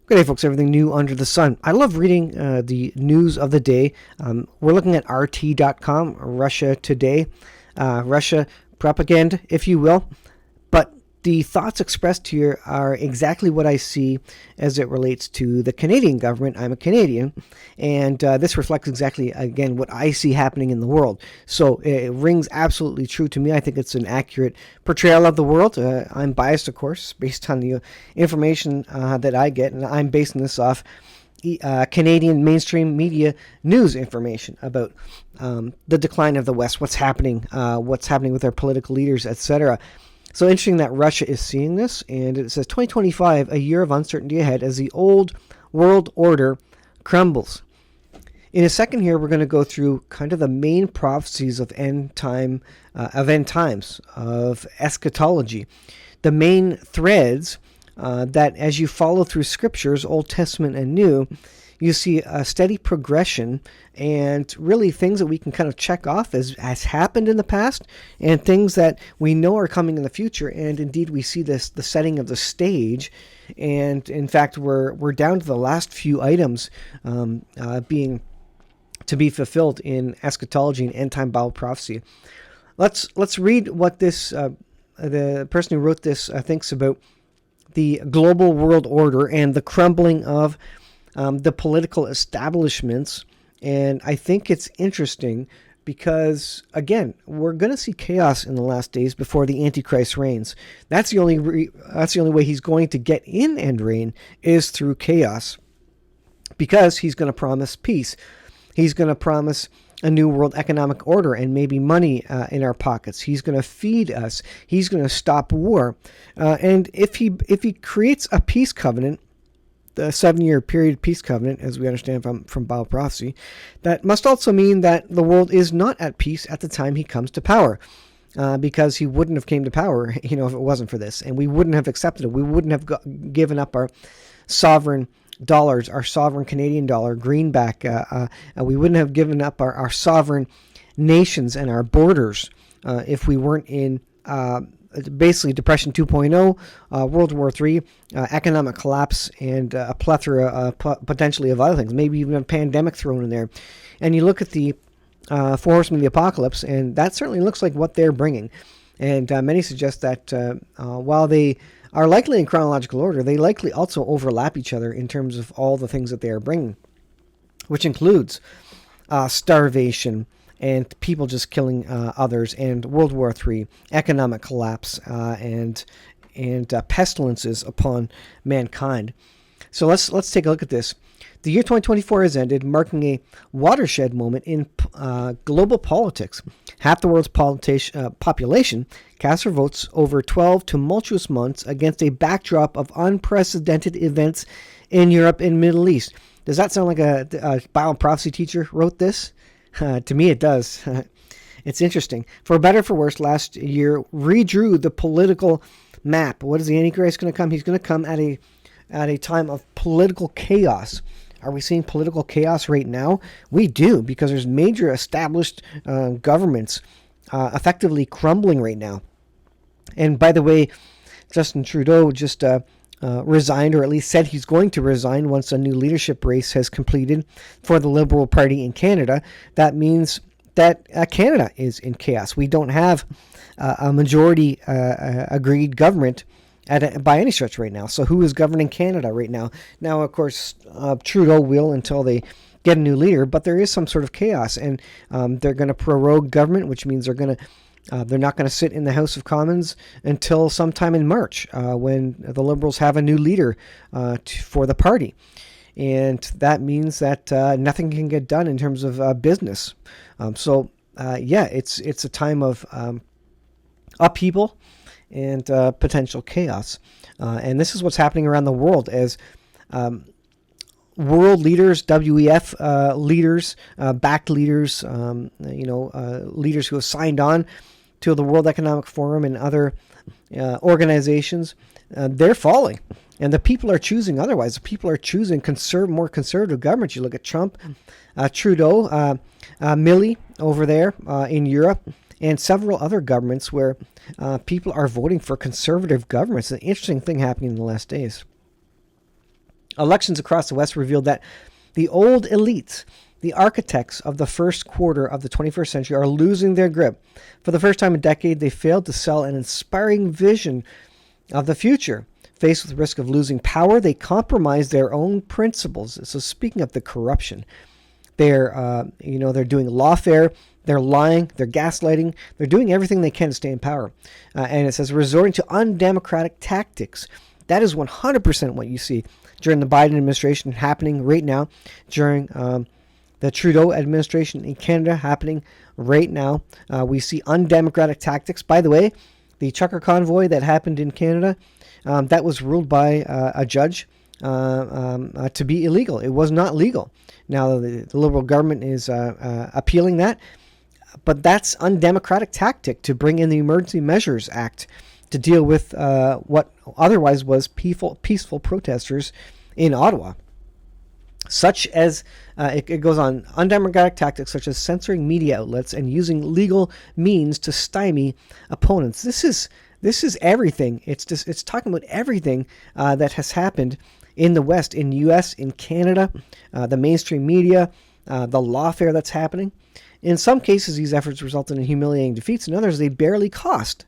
Good day, folks. Everything new under the sun. I love reading the news of the day. We're looking at RT.com, Russia Today, Russia propaganda, if you will. But the thoughts expressed here are exactly what I see as it relates to the Canadian government. I'm a Canadian, and this reflects exactly, again, what I see happening in the world. So it rings absolutely true to me. I think it's an accurate portrayal of the world. I'm biased, of course, based on the information that I get, and I'm basing this off Canadian mainstream media news information about the decline of the West, what's happening with our political leaders, etc. So interesting that Russia is seeing this, and it says 2025, a year of uncertainty ahead as the old world order crumbles. In a second here, we're going to go through kind of the main prophecies of end times, of eschatology, the main threads that as you follow through scriptures, Old Testament and New, you see a steady progression and really things that we can kind of check off as has happened in the past and things that we know are coming in the future. And indeed, we see the setting of the stage. And in fact, we're down to the last few items being to be fulfilled in eschatology and end time Bible prophecy. Let's read what this the person who wrote this thinks about the global world order and the crumbling of the political establishments. And I think it's interesting because, again, we're going to see chaos in the last days before the Antichrist reigns. That's the only way he's going to get in and reign is through chaos, because he's going to promise peace. He's going to promise a new world economic order and maybe money in our pockets. He's going to feed us. He's going to stop war. And if he creates a peace covenant, the 7-year period peace covenant, as we understand from Bible prophecy, that must also mean that the world is not at peace at the time he comes to power, because he wouldn't have came to power, if it wasn't for this, and we wouldn't have accepted it. We wouldn't have given up our sovereign dollars, our sovereign Canadian dollar, greenback. We wouldn't have given up our sovereign nations and our borders if we weren't in basically Depression 2.0, World War III, economic collapse, and a plethora potentially of other things, maybe even a pandemic thrown in there. And you look at the Four Horsemen of the Apocalypse, and that certainly looks like what they're bringing. And many suggest that while they are likely in chronological order, they likely also overlap each other in terms of all the things that they are bringing, which includes starvation, and people just killing others, and World War III, economic collapse, and pestilences upon mankind. So let's take a look at this. The year 2024 has ended, marking a watershed moment in global politics. Half the world's population cast their votes over 12 tumultuous months against a backdrop of unprecedented events in Europe and Middle East. Does that sound like a Bible prophecy teacher wrote this? To me, it does. It's interesting. For better or for worse, last year redrew the political map. What is the Antichrist going to come? He's going to come at a time of political chaos. Are we seeing political chaos right now? We do, because there's major established governments effectively crumbling right now. And by the way, Justin Trudeau just resigned, or at least said he's going to resign once a new leadership race has completed for the Liberal Party in Canada. That means that Canada is in chaos. We don't have a majority agreed government by any stretch right now. So who is governing Canada right now? Now, of course, Trudeau will until they get a new leader, but there is some sort of chaos, and they're going to prorogue government, which means they're not going to sit in the House of Commons until sometime in March, when the Liberals have a new leader for the party. And that means that nothing can get done in terms of business. It's a time of upheaval and potential chaos. And this is what's happening around the world as world leaders, WEF leaders, backed leaders, leaders who have signed on to the World Economic Forum and other organizations, they're falling. And the people are choosing otherwise. The people are choosing more conservative governments. You look at Trump, Trudeau, Millie over there in Europe, and several other governments where people are voting for conservative governments. An interesting thing happening in the last days. Elections across the West revealed that the old elites, the architects of the first quarter of the 21st century, are losing their grip. For the first time in a decade, they failed to sell an inspiring vision of the future. Faced with the risk of losing power, they compromised their own principles. So speaking of the corruption, they're doing lawfare, they're lying, they're gaslighting, they're doing everything they can to stay in power. And it says resorting to undemocratic tactics. That is 100% what you see during the Biden administration happening right now, during the Trudeau administration in Canada happening right now. We see undemocratic tactics. By the way, the trucker convoy that happened in Canada, that was ruled by a judge to be illegal. It was not legal. Now, the Liberal government is appealing that, but that's undemocratic tactic to bring in the Emergency Measures Act to deal with what otherwise was peaceful protesters in Ottawa. Such as, it goes on, undemocratic tactics such as censoring media outlets and using legal means to stymie opponents. This is everything. It's talking about everything that has happened in the West, in the U.S., in Canada, the mainstream media, the lawfare that's happening. In some cases, these efforts resulted in humiliating defeats. In others, they barely cost.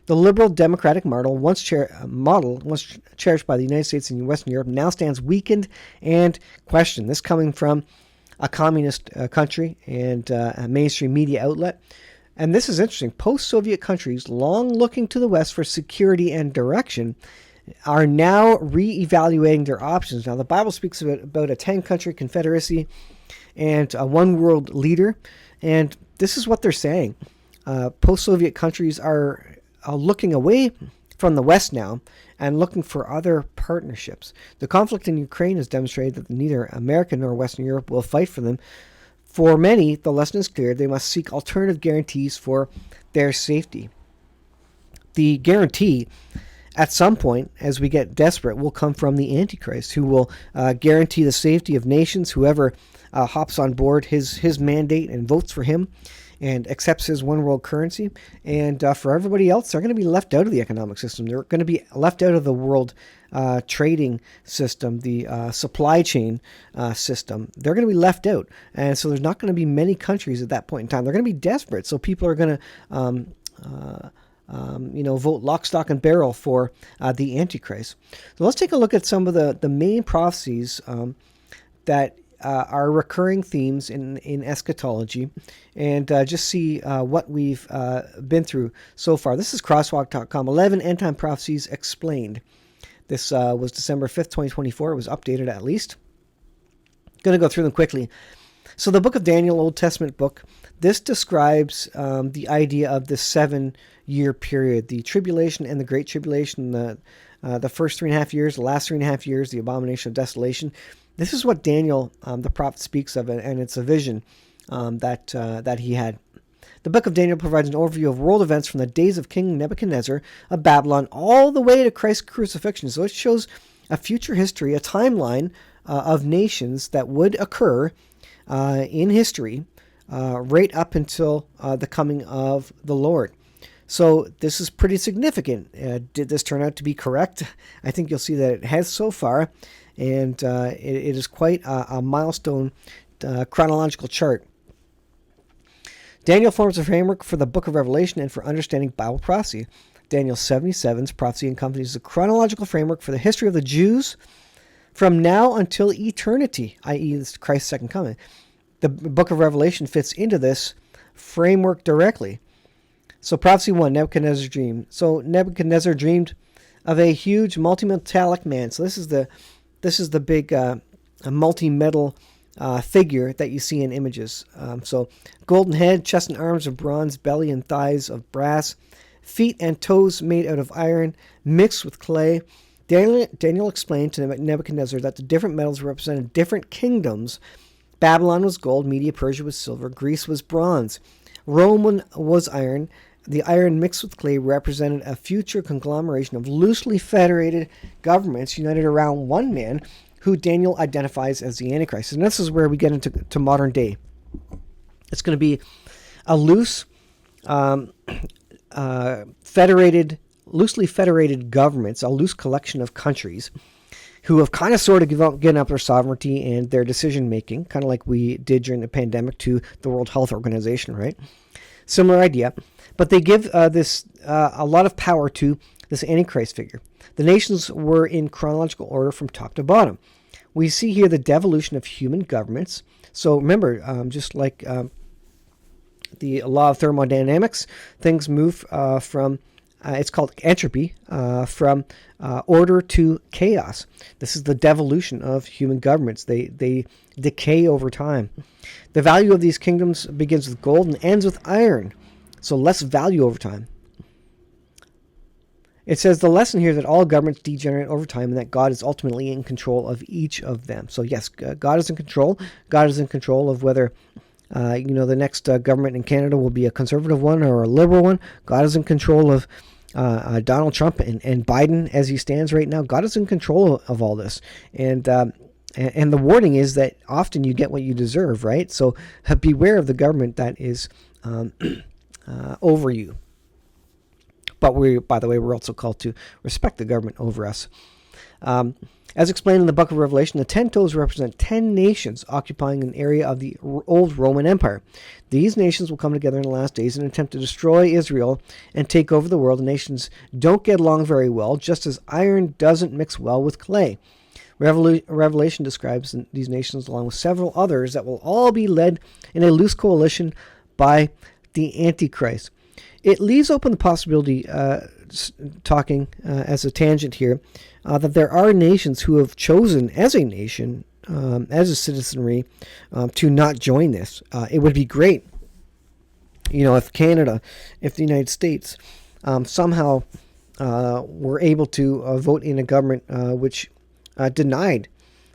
The liberal democratic model, once cherished by the United States and Western Europe, now stands weakened and questioned. This coming from a communist country and a mainstream media outlet. And this is interesting. Post-Soviet countries, long looking to the West for security and direction, are now re-evaluating their options. Now, the Bible speaks about a 10-country confederacy and a one-world leader. And this is what they're saying. Post-Soviet countries are looking away from the West now and looking for other partnerships. The conflict in Ukraine has demonstrated that neither America nor Western Europe will fight for them. For many, the lesson is clear. They must seek alternative guarantees for their safety. The guarantee, at some point, as we get desperate, will come from the Antichrist, who will guarantee the safety of nations. Whoever hops on board his mandate and votes for him and accepts his one world currency. And for everybody else, they're going to be left out of the economic system. They're going to be left out of the world trading system, the supply chain system. They're going to be left out. And so there's not going to be many countries at that point in time. They're going to be desperate. So people are going to vote lock, stock, and barrel for the Antichrist. So let's take a look at some of the main prophecies that are recurring themes in eschatology, and just see what we've been through so far. This is crosswalk.com, 11 end-time prophecies explained. This was December 5th, 2024. It was updated at least. Going to go through them quickly. So the book of Daniel, Old Testament book, this describes the idea of the 7-year period, the tribulation and the great tribulation, the first 3.5 years, the last 3.5 years, the abomination of desolation. This is what Daniel, the prophet, speaks of, and it's a vision that he had. The book of Daniel provides an overview of world events from the days of King Nebuchadnezzar of Babylon all the way to Christ's crucifixion. So it shows a future history, a timeline of nations that would occur in history right up until the coming of the Lord. So this is pretty significant. Did this turn out to be correct? I think you'll see that it has so far, and it is quite a milestone chronological chart. Daniel forms a framework for the book of Revelation and for understanding Bible prophecy. Daniel 77's prophecy encompasses a chronological framework for the history of the Jews from now until eternity, i.e. Christ's second coming. The book of Revelation fits into this framework directly. So prophecy 1, Nebuchadnezzar's dream. So Nebuchadnezzar dreamed of a huge multi-metallic man. So this is the big multi-metal figure that you see in images. So golden head, chest and arms of bronze, belly and thighs of brass, feet and toes made out of iron, mixed with clay. Daniel explained to Nebuchadnezzar that the different metals represented different kingdoms. Babylon was gold, Media Persia was silver, Greece was bronze, Rome was iron. The iron mixed with clay represented a future conglomeration of loosely federated governments united around one man who Daniel identifies as the Antichrist. And this is where we get into modern day. It's going to be a loosely federated governments, a loose collection of countries who have kind of sort of given up their sovereignty and their decision making, kind of like we did during the pandemic to the World Health Organization, right? Similar idea, but they give this a lot of power to this Antichrist figure. The nations were in chronological order from top to bottom. We see here the devolution of human governments. So remember, just like the law of thermodynamics, things move from, it's called entropy, from order to chaos. This is the devolution of human governments. They decay over time. The value of these kingdoms begins with gold and ends with iron. So less value over time. It says the lesson here is that all governments degenerate over time and that God is ultimately in control of each of them. So yes, God is in control. God is in control of whether the next government in Canada will be a conservative one or a liberal one. God is in control of Donald Trump and Biden as he stands right now. God is in control of all this. And the warning is that often you get what you deserve, right? So beware of the government that is over you. But by the way, we're also called to respect the government over us. As explained in the book of Revelation, the 10 toes represent 10 nations occupying an area of the old Roman Empire. These nations will come together in the last days in an attempt to destroy Israel and take over the world. The nations don't get along very well, just as iron doesn't mix well with clay. Revelation describes these nations along with several others that will all be led in a loose coalition by the Antichrist. It leaves open the possibility, talking as a tangent here, that there are nations who have chosen as a nation, as a citizenry, to not join this. It would be great, if Canada, if the United States somehow were able to vote in a government which denied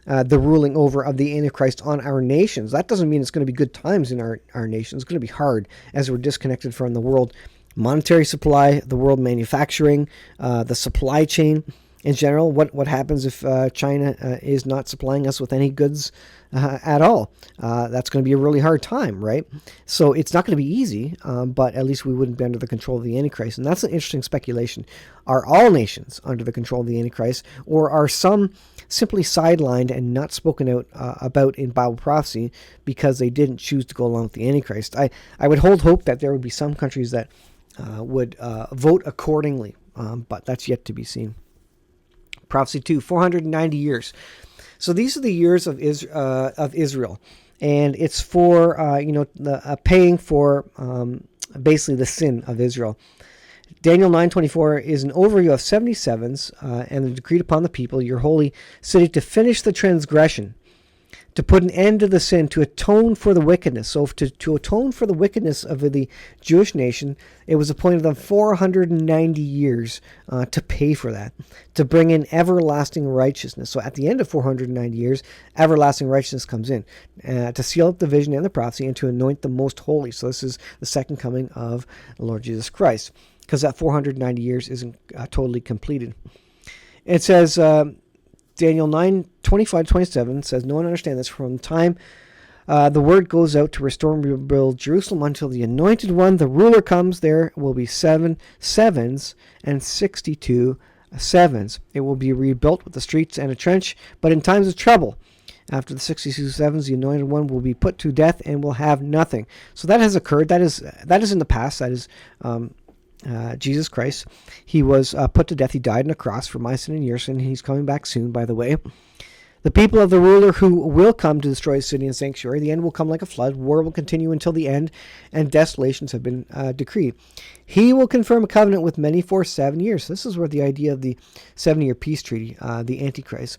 the ruling over of the Antichrist on our nations. That doesn't mean it's going to be good times in our nation. It's going to be hard as we're disconnected from the world monetary supply, the world manufacturing, the supply chain in general. What happens if China is not supplying us with any goods at all? That's going to be a really hard time, right? So it's not going to be easy, but at least we wouldn't be under the control of the Antichrist. And that's an interesting speculation. Are all nations under the control of the Antichrist, or are some simply sidelined and not spoken out about in Bible prophecy because they didn't choose to go along with the Antichrist? I would hold hope that there would be some countries that would vote accordingly, but that's yet to be seen. Prophecy 2, 490 years. So these are the years of Israel, and it's for paying for basically the sin of Israel. Daniel 9:24 is an overview of 77s and decreed upon the people, your holy city, to finish the transgression, to put an end to the sin, to atone for the wickedness. So to atone for the wickedness of the Jewish nation, it was appointed them 490 years to pay for that, to bring in everlasting righteousness. So at the end of 490 years, everlasting righteousness comes in to seal up the vision and the prophecy and to anoint the most holy. So this is the second coming of the Lord Jesus Christ, because that 490 years isn't totally completed. It says... Daniel 9:25-27 says, no one understands this. From the time the word goes out to restore and rebuild Jerusalem until the anointed one, the ruler, comes, there will be 7 sevens and 62 sevens. It will be rebuilt with the streets and a trench, but in times of trouble, after the 62 sevens, the anointed one will be put to death and will have nothing. So that has occurred. That is in the past. That is Jesus Christ. He was put to death. He died on a cross for my sin and your sin. He's coming back soon, by the way. The people of the ruler who will come to destroy the city and sanctuary, the end will come like a flood. War will continue until the end, and desolations have been decreed. He will confirm a covenant with many for 7 years. This is where the idea of the 7-year peace treaty, the Antichrist.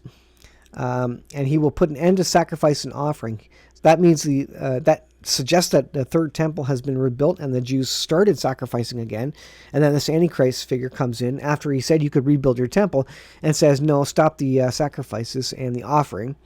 And he will put an end to sacrifice and offering. That means that suggests that the third temple has been rebuilt and the Jews started sacrificing again. And then this Antichrist figure comes in after he said you could rebuild your temple and says, no, stop the sacrifices and the offering.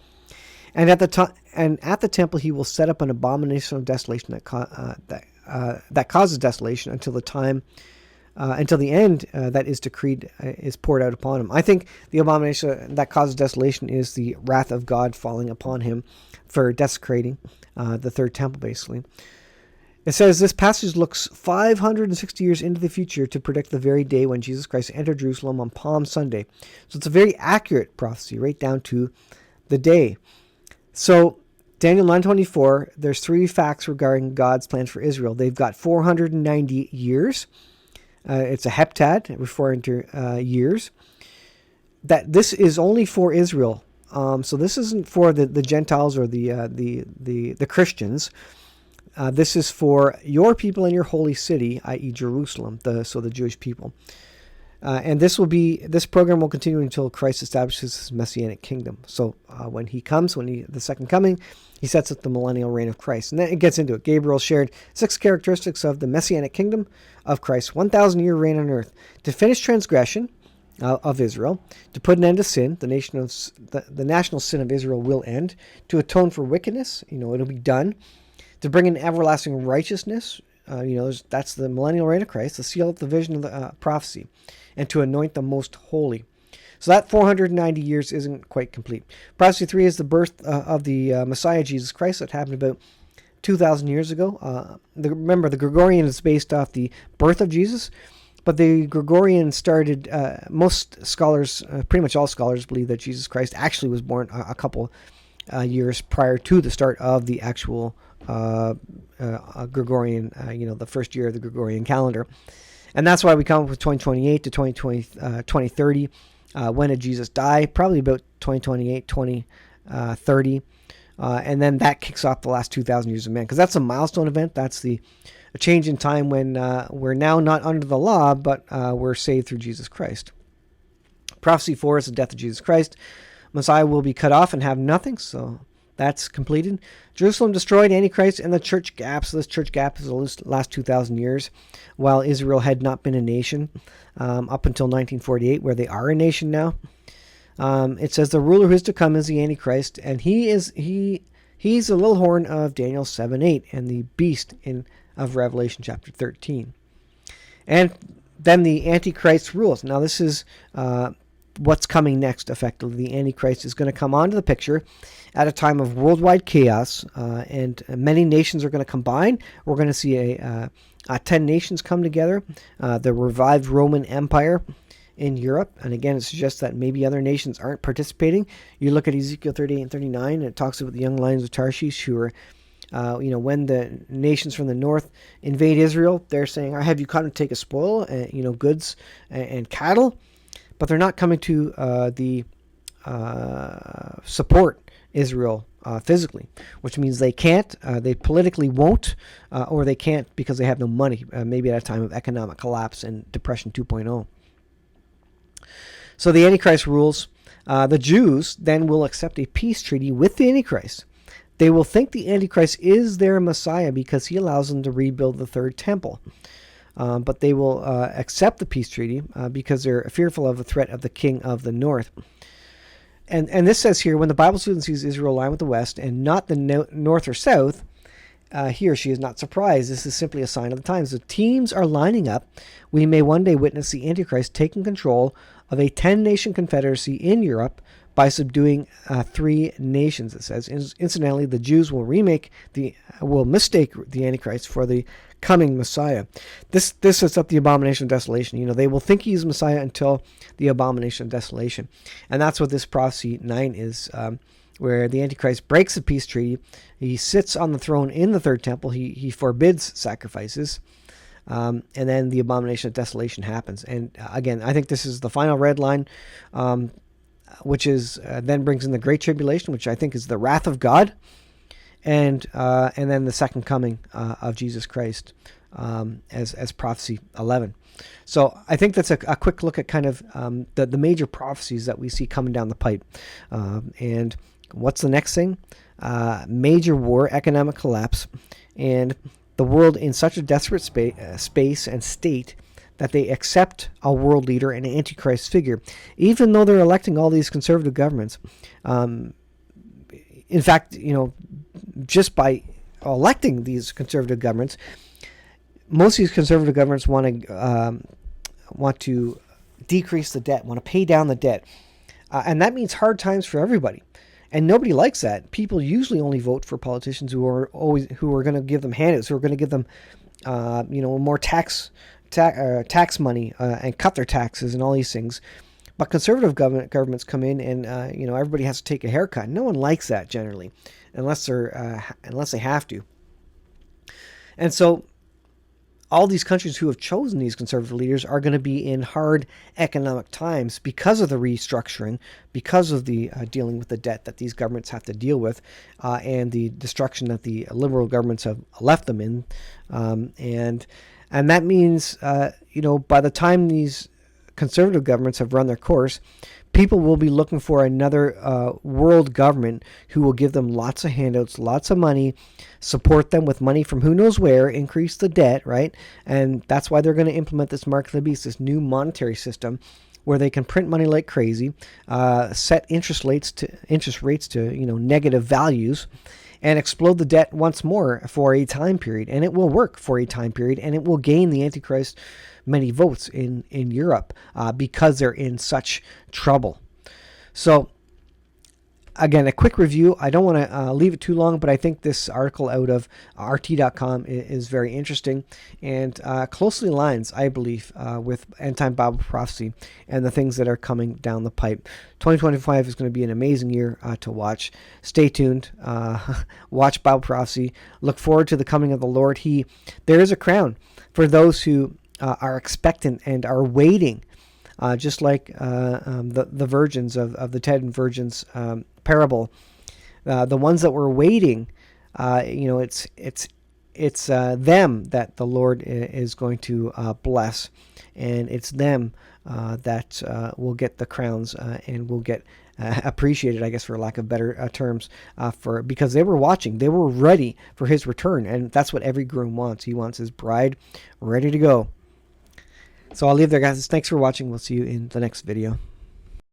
And at the temple he will set up an abomination of desolation that causes desolation until the end that is decreed is poured out upon him. I think the abomination that causes desolation is the wrath of God falling upon him for desecrating the third temple, basically. It says this passage looks 560 years into the future to predict the very day when Jesus Christ entered Jerusalem on Palm Sunday. So it's a very accurate prophecy, right down to the day. So Daniel 9:24, there's three facts regarding God's plans for Israel. They've got 490 years. It's a heptad, referring to years. That this is only for Israel. So this isn't for the Gentiles or the Christians. This is for your people in your holy city, i.e. Jerusalem, so the Jewish people. And this program will continue until Christ establishes his messianic kingdom. So when he comes, the second coming, he sets up the millennial reign of Christ. And then it gets into it. Gabriel shared 6 characteristics of the messianic kingdom of Christ, 1,000-year reign on earth, to finish transgression of Israel, to put an end to sin, the national sin of Israel will end, to atone for wickedness, it'll be done, to bring in everlasting righteousness, that's the millennial reign of Christ, to seal up the vision of the prophecy, and to anoint the most holy. So that 490 years isn't quite complete. Prophecy 3 is the birth of the Messiah, Jesus Christ, that happened about 2,000 years ago. Remember, the Gregorian is based off the birth of Jesus, but the Gregorian started, most scholars, pretty much all scholars, believe that Jesus Christ actually was born a couple years prior to the start of the actual Gregorian, the first year of the Gregorian calendar. And that's why we come up with 2028 to 2030. When did Jesus die? Probably about 2028, 2030. And then that kicks off the last 2,000 years of man, because that's a milestone event. That's a change in time when we're now not under the law, but we're saved through Jesus Christ. Prophecy 4 is the death of Jesus Christ. Messiah will be cut off and have nothing, so that's completed. Jerusalem destroyed, Antichrist, and the church gap. So this church gap is the last 2,000 years, while Israel had not been a nation up until 1948, where they are a nation now. It says the ruler who is to come is the Antichrist, and he's the little horn of Daniel 7:8 and the beast of Revelation chapter 13. And then the Antichrist rules. Now this is what's coming next, effectively. The Antichrist is going to come onto the picture at a time of worldwide chaos, and many nations are going to combine. We're going to see 10 nations come together, the revived Roman Empire in Europe. And again, it suggests that maybe other nations aren't participating. You look at Ezekiel 38 and 39, and it talks about the young lions of Tarshish who are, when the nations from the north invade Israel, they're saying, have you come to take a spoil, goods and cattle? But they're not coming to support Israel physically, which means they can't, they politically won't, or they can't because they have no money, maybe at a time of economic collapse and Depression 2.0. So the Antichrist rules. The Jews then will accept a peace treaty with the Antichrist. They will think the Antichrist is their Messiah because he allows them to rebuild the third temple. But they will accept the peace treaty because they're fearful of the threat of the king of the north. And this says here, when the Bible student sees Israel align with the west and not the north or south, he or she is not surprised. This is simply a sign of the times. The teams are lining up. We may one day witness the Antichrist taking control of a 10-nation confederacy in Europe by subduing 3 nations, it says. Incidentally, the Jews will mistake the Antichrist for the coming Messiah. This sets up the abomination of desolation. They will think he's Messiah until the abomination of desolation. And that's what this prophecy 9 is, where the Antichrist breaks the peace treaty. He sits on the throne in the third temple. He forbids sacrifices. And then the abomination of desolation happens. And again, I think this is the final red line, which is then brings in the Great Tribulation, which I think is the wrath of God, and then the second coming of Jesus Christ, as prophecy 11. So I think that's a quick look at kind of the major prophecies that we see coming down the pipe. And what's the next thing? Major war, economic collapse, and the world in such a desperate space and state that they accept a world leader, an Antichrist figure, even though they're electing all these conservative governments. In fact, just by electing these conservative governments, most of these conservative governments want to decrease the debt, want to pay down the debt, and that means hard times for everybody. And nobody likes that. People usually only vote for politicians who are going to give them handouts, who are going to give them, more tax money and cut their taxes and all these things. But conservative governments come in and everybody has to take a haircut. No one likes that generally, unless they have to. And so all these countries who have chosen these conservative leaders are going to be in hard economic times because of the restructuring, because of the dealing with the debt that these governments have to deal with, and the destruction that the liberal governments have left them in. And that means, by the time these conservative governments have run their course, people will be looking for another world government who will give them lots of handouts, lots of money, support them with money from who knows where, increase the debt, right? And that's why they're going to implement this mark of the beast, this new monetary system where they can print money like crazy, set interest rates to negative values, and explode the debt once more for a time period. And it will work for a time period, and it will gain the Antichrist many votes in Europe because they're in such trouble. So, again, a quick review. I don't want to leave it too long, but I think this article out of RT.com is very interesting and closely aligns, I believe, with end-time Bible prophecy and the things that are coming down the pipe. 2025 is going to be an amazing year to watch. Stay tuned. Watch Bible prophecy. Look forward to the coming of the Lord. There is a crown for those who are expectant and are waiting, just like the virgins of the 10 virgins parable. The ones that were waiting, it's them that the Lord is going to bless, and it's them that will get the crowns and will get appreciated, I guess, for lack of better terms, because they were watching, they were ready for his return, and that's what every groom wants. He wants his bride ready to go. So I'll leave there, guys. Thanks for watching. We'll see you in the next video.